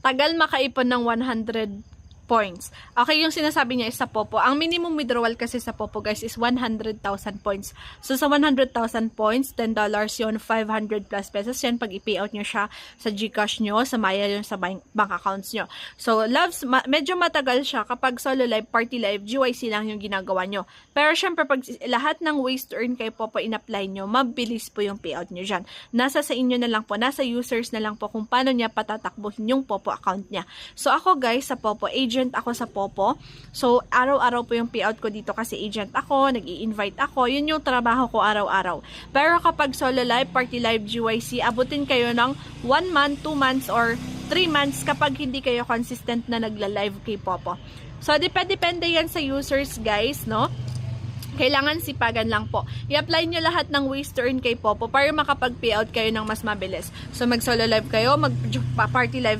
tagal makaipon ng 100 points. Okay, yung sinasabi niya is sa Popo. Ang minimum withdrawal kasi sa Popo, guys, is 100,000 points. So, sa 100,000 points, $10 yun, 500 plus pesos yan pag i-payout nyo siya sa GCash nyo, sa Maya yun sa bank accounts nyo. So, loves, medyo matagal siya kapag solo live, party live, GYC lang yung ginagawa nyo. Pero, syempre, pag lahat ng ways to earn kay Popo in-apply nyo, mabilis po yung payout nyo dyan. Nasa sa inyo na lang po, nasa users na lang po kung paano niya patatakbuhin yung Popo account niya. So, ako, guys, sa Popo, agent ako sa Popo. So, araw-araw po yung payout ko dito kasi agent ako, nag-i-invite ako. Yun yung trabaho ko araw-araw. Pero kapag solo live, party live, GYC, abutin kayo ng 1 month, 2 months, or 3 months kapag hindi kayo consistent na nagla-live kay Popo. So, depende yan sa users, guys, no? Kailangan sipagan lang po. I-apply nyo lahat ng ways to earn kay Popo para makapag-payout kayo ng mas mabilis. So, mag-solo live kayo, mag-party live